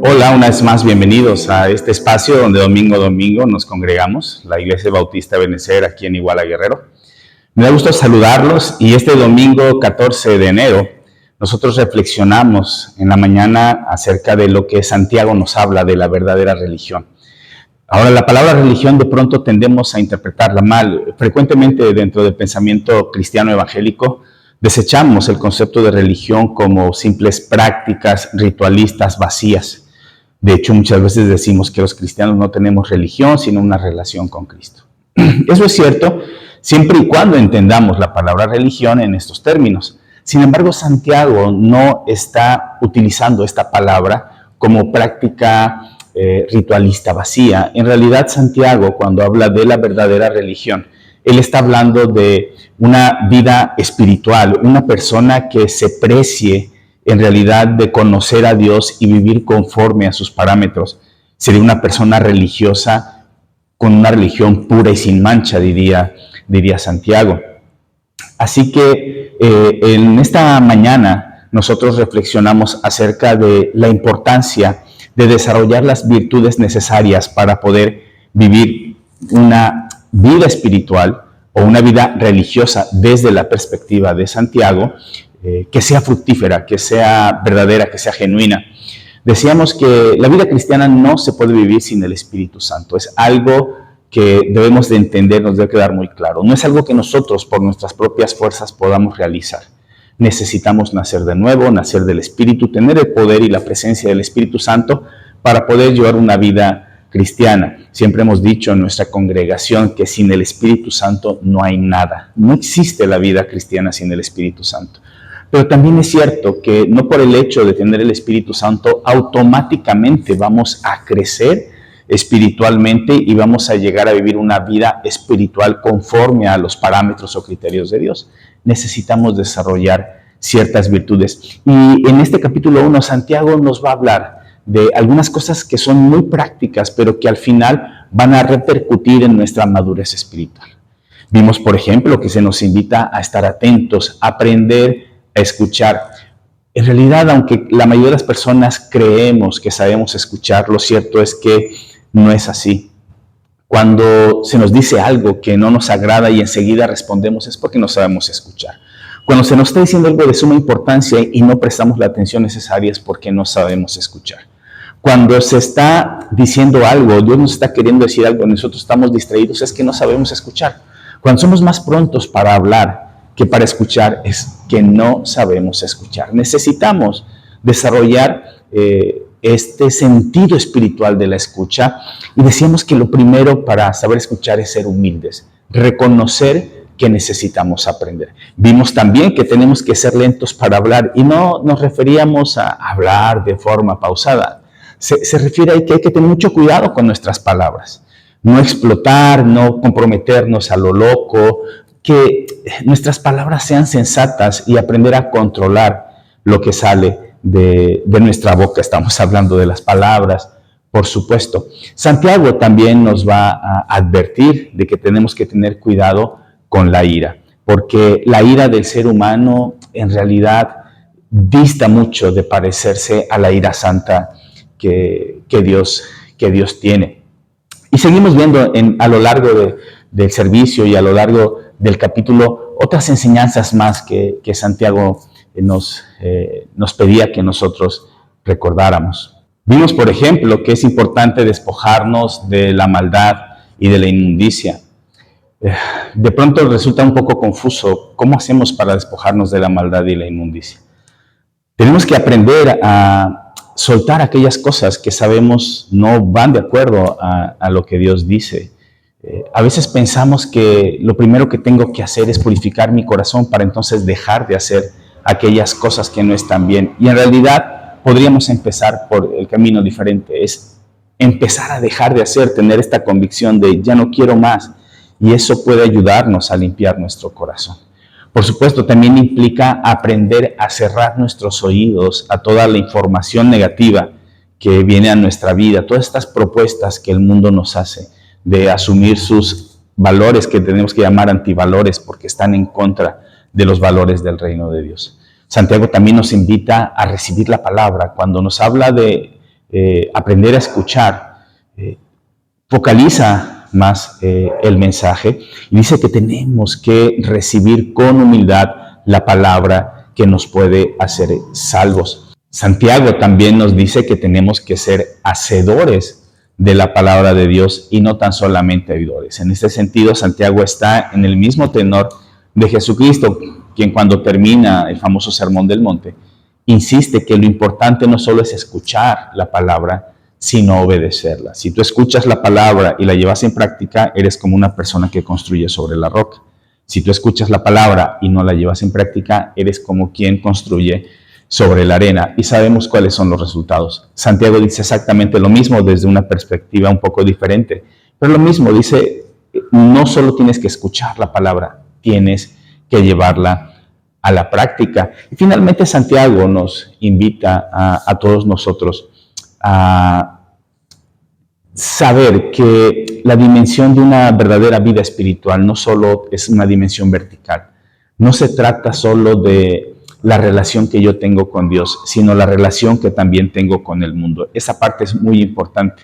Hola, una vez más, bienvenidos a este espacio donde domingo a domingo nos congregamos, la Iglesia Bautista Benecer aquí en Iguala Guerrero. Me da gusto saludarlos y este domingo 14 de enero nosotros reflexionamos en la mañana acerca de lo que Santiago nos habla de la verdadera religión. Ahora, la palabra religión de pronto tendemos a interpretarla mal. Frecuentemente dentro del pensamiento cristiano evangélico desechamos el concepto de religión como simples prácticas ritualistas vacías. De hecho, muchas veces decimos que los cristianos no tenemos religión, sino una relación con Cristo. Eso es cierto, siempre y cuando entendamos la palabra religión en estos términos. Sin embargo, Santiago no está utilizando esta palabra como práctica ritualista vacía. En realidad, Santiago, cuando habla de la verdadera religión, él está hablando de una vida espiritual, una persona que se precie en realidad de conocer a Dios y vivir conforme a sus parámetros. Sería una persona religiosa con una religión pura y sin mancha, diría Santiago. Así que en esta mañana nosotros reflexionamos acerca de la importancia de desarrollar las virtudes necesarias para poder vivir una vida espiritual o una vida religiosa desde la perspectiva de Santiago, que sea fructífera, que sea verdadera, que sea genuina. Decíamos que la vida cristiana no se puede vivir sin el Espíritu Santo. Es algo que debemos de entender, nos debe quedar muy claro. No es algo que nosotros por nuestras propias fuerzas podamos realizar. Necesitamos nacer de nuevo, nacer del Espíritu, tener el poder y la presencia del Espíritu Santo para poder llevar una vida cristiana. Siempre hemos dicho en nuestra congregación que sin el Espíritu Santo no hay nada. No existe la vida cristiana sin el Espíritu Santo. Pero también es cierto que no por el hecho de tener el Espíritu Santo automáticamente vamos a crecer espiritualmente y vamos a llegar a vivir una vida espiritual conforme a los parámetros o criterios de Dios. Necesitamos desarrollar ciertas virtudes. Y en este capítulo 1, Santiago nos va a hablar de algunas cosas que son muy prácticas, pero que al final van a repercutir en nuestra madurez espiritual. Vimos, por ejemplo, que se nos invita a estar atentos, a aprender a escuchar. En realidad, aunque la mayoría de las personas creemos que sabemos escuchar, lo cierto es que no es así. Cuando se nos dice algo que no nos agrada y enseguida respondemos es porque no sabemos escuchar. Cuando se nos está diciendo algo de suma importancia y no prestamos la atención necesaria es porque no sabemos escuchar. Cuando se está diciendo algo, Dios nos está queriendo decir algo, nosotros estamos distraídos, es que no sabemos escuchar. Cuando somos más prontos para hablar que para escuchar, es que no sabemos escuchar. Necesitamos desarrollar este sentido espiritual de la escucha y decíamos que lo primero para saber escuchar es ser humildes, reconocer que necesitamos aprender. Vimos también que tenemos que ser lentos para hablar y no nos referíamos a hablar de forma pausada. Se refiere a que hay que tener mucho cuidado con nuestras palabras, no explotar, no comprometernos a lo loco, que nuestras palabras sean sensatas y aprender a controlar lo que sale de nuestra boca. Estamos hablando de las palabras, por supuesto. Santiago también nos va a advertir de que tenemos que tener cuidado con la ira, porque la ira del ser humano en realidad dista mucho de parecerse a la ira santa que Dios tiene. Y seguimos viendo a lo largo del servicio y a lo largo del capítulo otras enseñanzas más que Santiago nos pedía que nosotros recordáramos. Vimos, por ejemplo, que es importante despojarnos de la maldad y de la inmundicia. De pronto resulta un poco confuso cómo hacemos para despojarnos de la maldad y la inmundicia. Tenemos que aprender a soltar aquellas cosas que sabemos no van de acuerdo a lo que Dios dice. A veces pensamos que lo primero que tengo que hacer es purificar mi corazón para entonces dejar de hacer aquellas cosas que no están bien. Y en realidad podríamos empezar por el camino diferente, es empezar a dejar de hacer, tener esta convicción de ya no quiero más. Y eso puede ayudarnos a limpiar nuestro corazón. Por supuesto, también implica aprender a cerrar nuestros oídos a toda la información negativa que viene a nuestra vida, todas estas propuestas que el mundo nos hace de asumir sus valores que tenemos que llamar antivalores porque están en contra de los valores del reino de Dios. Santiago también nos invita a recibir la palabra. Cuando nos habla de aprender a escuchar, focaliza más el mensaje y dice que tenemos que recibir con humildad la palabra que nos puede hacer salvos. Santiago también nos dice que tenemos que ser hacedores de la palabra de Dios y no tan solamente oidores. En este sentido, Santiago está en el mismo tenor de Jesucristo, quien cuando termina el famoso Sermón del Monte, insiste que lo importante no solo es escuchar la palabra, sino obedecerla. Si tú escuchas la palabra y la llevas en práctica, eres como una persona que construye sobre la roca. Si tú escuchas la palabra y no la llevas en práctica, eres como quien construye sobre la arena. Y sabemos cuáles son los resultados. Santiago dice exactamente lo mismo desde una perspectiva un poco diferente. Pero lo mismo, dice, no solo tienes que escuchar la palabra, tienes que llevarla a la práctica. Y finalmente Santiago nos invita a todos nosotros a saber que la dimensión de una verdadera vida espiritual no solo es una dimensión vertical, no se trata solo de la relación que yo tengo con Dios, sino la relación que también tengo con el mundo. Esa parte es muy importante.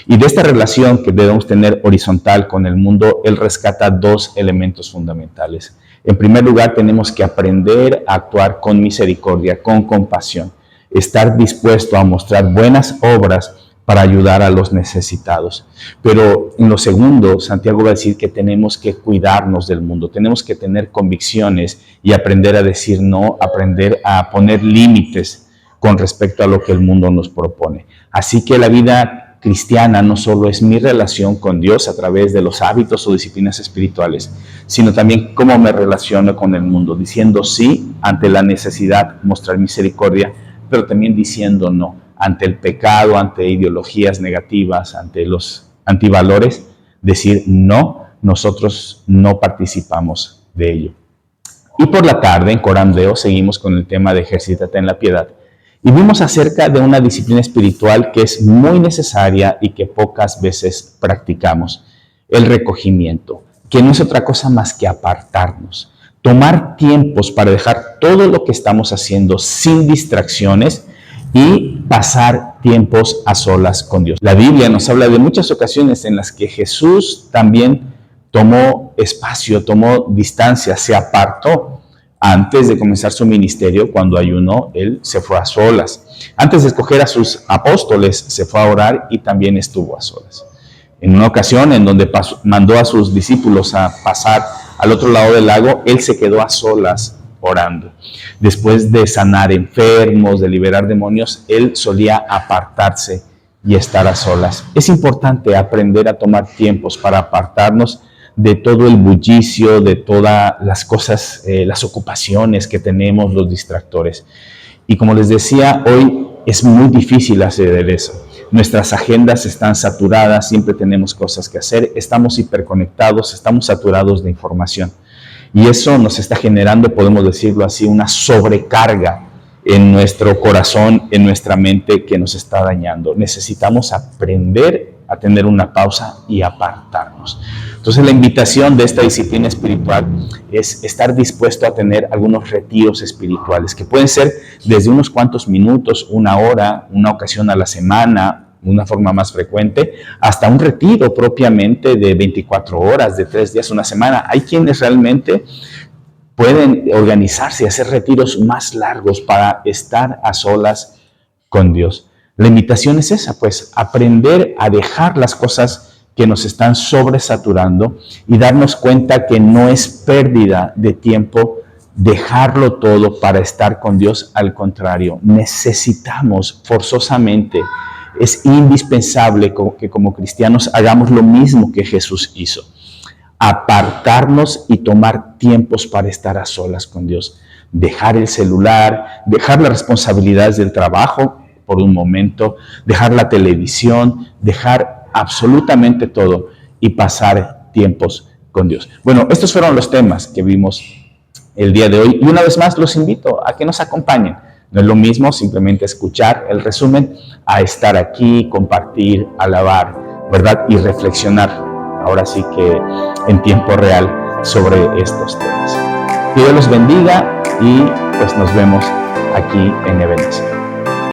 Y de esta relación que debemos tener horizontal con el mundo, él rescata dos elementos fundamentales. En primer lugar, tenemos que aprender a actuar con misericordia, con compasión, estar dispuesto a mostrar buenas obras para ayudar a los necesitados. Pero en lo segundo, Santiago va a decir que tenemos que cuidarnos del mundo, tenemos que tener convicciones y aprender a decir no, aprender a poner límites con respecto a lo que el mundo nos propone. Así que la vida cristiana no solo es mi relación con Dios a través de los hábitos o disciplinas espirituales, sino también cómo me relaciono con el mundo, diciendo sí ante la necesidad, mostrar misericordia, pero también diciendo no ante el pecado, ante ideologías negativas, ante los antivalores, decir no, nosotros no participamos de ello. Y por la tarde en Coram Deo seguimos con el tema de Ejercítate en la Piedad y vimos acerca de una disciplina espiritual que es muy necesaria y que pocas veces practicamos, el recogimiento, que no es otra cosa más que apartarnos, tomar tiempos para dejar todo lo que estamos haciendo sin distracciones y pasar tiempos a solas con Dios. La Biblia nos habla de muchas ocasiones en las que Jesús también tomó espacio, tomó distancia, se apartó. Antes de comenzar su ministerio, cuando ayunó, él se fue a solas. Antes de escoger a sus apóstoles, se fue a orar y también estuvo a solas. En una ocasión en donde mandó a sus discípulos a pasar al otro lado del lago, él se quedó a solas orando. Después de sanar enfermos, de liberar demonios, él solía apartarse y estar a solas. Es importante aprender a tomar tiempos para apartarnos de todo el bullicio, de todas las cosas, las ocupaciones que tenemos, los distractores. Y como les decía, hoy es muy difícil hacer eso. Nuestras agendas están saturadas, siempre tenemos cosas que hacer, estamos hiperconectados, estamos saturados de información. Y eso nos está generando, podemos decirlo así, una sobrecarga en nuestro corazón, en nuestra mente, que nos está dañando. Necesitamos aprender a tener una pausa y apartarnos. Entonces la invitación de esta disciplina espiritual es estar dispuesto a tener algunos retiros espirituales, que pueden ser desde unos cuantos minutos, una hora, una ocasión a la semana, una forma más frecuente, hasta un retiro propiamente de 24 horas, de 3 días, una semana. Hay quienes realmente pueden organizarse y hacer retiros más largos para estar a solas con Dios. La invitación es esa, pues, aprender a dejar las cosas que nos están sobresaturando y darnos cuenta que no es pérdida de tiempo dejarlo todo para estar con Dios. Al contrario, necesitamos forzosamente, es indispensable que como cristianos hagamos lo mismo que Jesús hizo. Apartarnos y tomar tiempos para estar a solas con Dios. Dejar el celular, dejar las responsabilidades del trabajo por un momento, dejar la televisión, dejar absolutamente todo y pasar tiempos con Dios. Bueno, estos fueron los temas que vimos el día de hoy y una vez más los invito a que nos acompañen. No es lo mismo simplemente escuchar el resumen a estar aquí, compartir, alabar, ¿verdad? Y reflexionar, ahora sí que en tiempo real, sobre estos temas. Que Dios los bendiga y pues nos vemos aquí en Ebenezer.